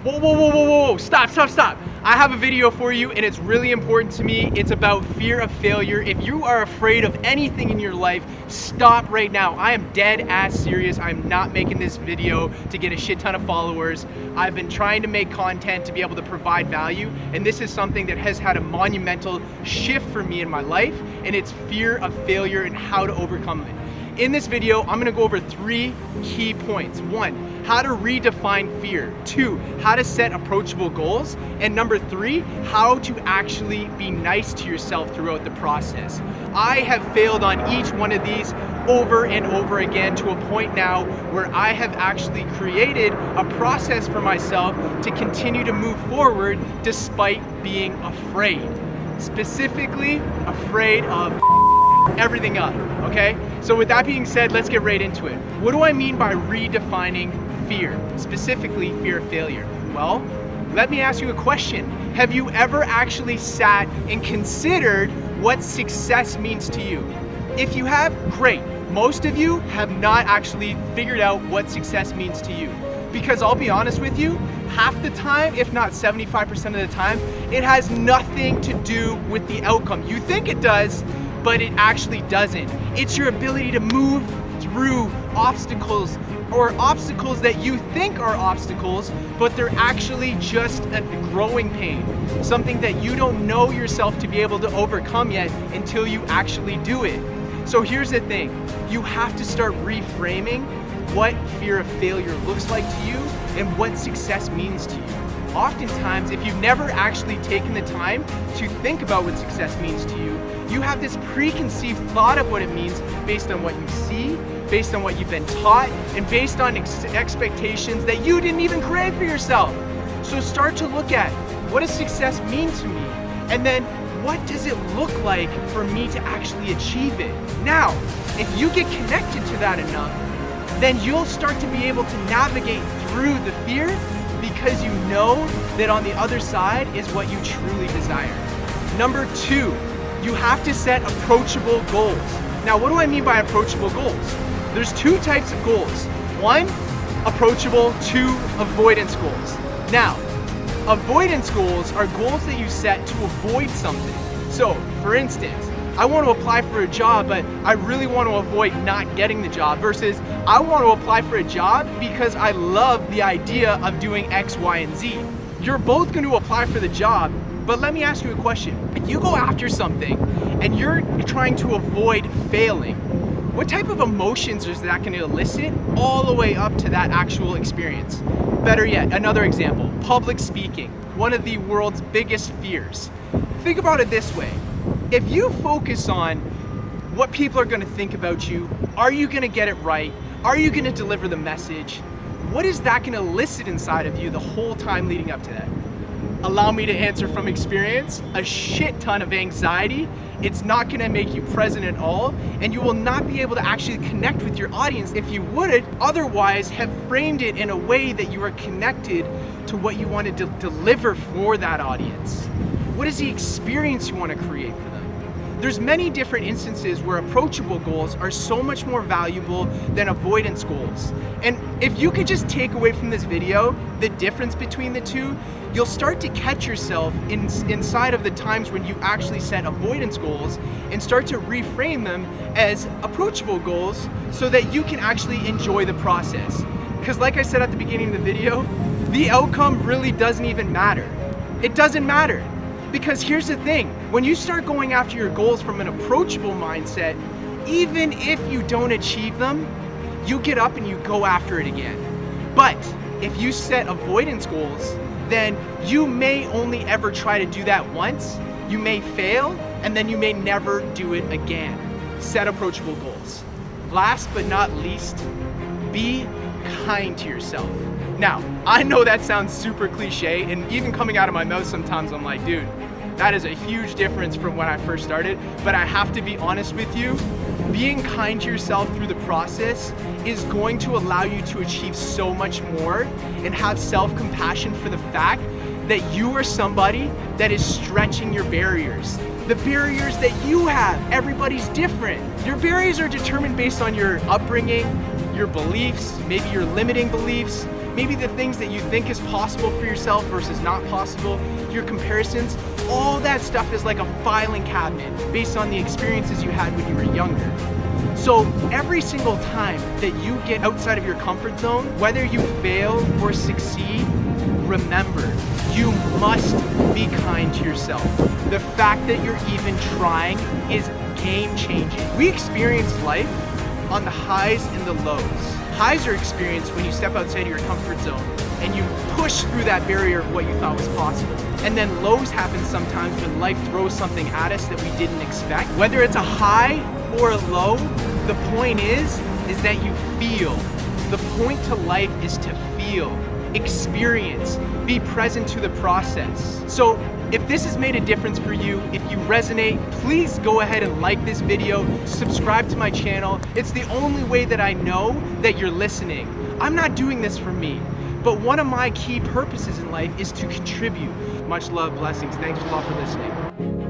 Whoa, stop. I have a video for you and it's really important to me. It's about fear of failure. If you are afraid of anything in your life, stop right now. I am dead ass serious. I'm not making this video to get a shit ton of followers. I've been trying to make content to be able to provide value, and this is something that has had a monumental shift for me in my life, and it's fear of failure and how to overcome it. In this video, I'm gonna go over 3 key points. 1, how to redefine fear. 2, how to set approachable goals. And number 3, how to actually be nice to yourself throughout the process. I have failed on each one of these over and over again to a point now where I have actually created a process for myself to continue to move forward despite being afraid. Specifically, afraid of everything up, okay? So with that being said, let's get right into it. What do I mean by redefining fear? Specifically, fear of failure. Well, let me ask you a question. Have you ever actually sat and considered what success means to you? If you have, great. Most of you have not actually figured out what success means to you. Because I'll be honest with you, half the time, if not 75% of the time, it has nothing to do with the outcome. You think it does, but it actually doesn't. It's your ability to move through obstacles, or obstacles that you think are obstacles, but they're actually just a growing pain. Something that you don't know yourself to be able to overcome yet until you actually do it. So here's the thing, you have to start reframing what fear of failure looks like to you and what success means to you. Oftentimes, if you've never actually taken the time to think about what success means to you, you have this preconceived thought of what it means based on what you see, based on what you've been taught, and based on expectations that you didn't even create for yourself. So start to look at, what does success mean to me? And then, what does it look like for me to actually achieve it? Now, if you get connected to that enough, then you'll start to be able to navigate through the fear, because you know that on the other side is what you truly desire. Number 2, you have to set approachable goals. Now, what do I mean by approachable goals? There's 2 types of goals. 1, approachable. 2, avoidance goals. Now, avoidance goals are goals that you set to avoid something. So, for instance, I want to apply for a job, but I really want to avoid not getting the job, versus I want to apply for a job because I love the idea of doing X, Y, and Z. You're both going to apply for the job, but let me ask you a question. If you go after something and you're trying to avoid failing, what type of emotions is that going to elicit all the way up to that actual experience? Better yet, another example, public speaking, one of the world's biggest fears. Think about it this way. If you focus on what people are going to think about you, are you going to get it right? Are you going to deliver the message? What is that going to elicit inside of you the whole time leading up to that? Allow me to answer from experience, a shit ton of anxiety. It's not going to make you present at all, and you will not be able to actually connect with your audience if you would otherwise have framed it in a way that you are connected to what you want to deliver for that audience. What is the experience you want to create for them? There's many different instances where approachable goals are so much more valuable than avoidance goals. And if you could just take away from this video the difference between the 2, you'll start to catch yourself inside of the times when you actually set avoidance goals and start to reframe them as approachable goals so that you can actually enjoy the process. Because like I said at the beginning of the video, the outcome really doesn't even matter. It doesn't matter. Because here's the thing, when you start going after your goals from an approachable mindset, even if you don't achieve them, you get up and you go after it again. But if you set avoidance goals, then you may only ever try to do that once, you may fail, and then you may never do it again. Set approachable goals. Last but not least, be kind to yourself. Now, I know that sounds super cliche, and even coming out of my mouth sometimes I'm like, dude, that is a huge difference from when I first started, but I have to be honest with you, being kind to yourself through the process is going to allow you to achieve so much more and have self-compassion for the fact that you are somebody that is stretching your barriers. The barriers that you have, everybody's different. Your barriers are determined based on your upbringing, your beliefs, maybe your limiting beliefs, maybe the things that you think is possible for yourself versus not possible, your comparisons, all that stuff is like a filing cabinet based on the experiences you had when you were younger. So every single time that you get outside of your comfort zone, whether you fail or succeed, remember, you must be kind to yourself. The fact that you're even trying is game-changing. We experience life on the highs and the lows. Highs are experienced when you step outside of your comfort zone and you push through that barrier of what you thought was possible. And then lows happen sometimes when life throws something at us that we didn't expect. Whether it's a high or a low, the point is that you feel. The point to life is to feel, experience, be present to the process. So if this has made a difference for you, if you resonate, please go ahead and like this video, subscribe to my channel. It's the only way that I know that you're listening. I'm not doing this for me, but one of my key purposes in life is to contribute. Much love, blessings. Thanks a lot for listening.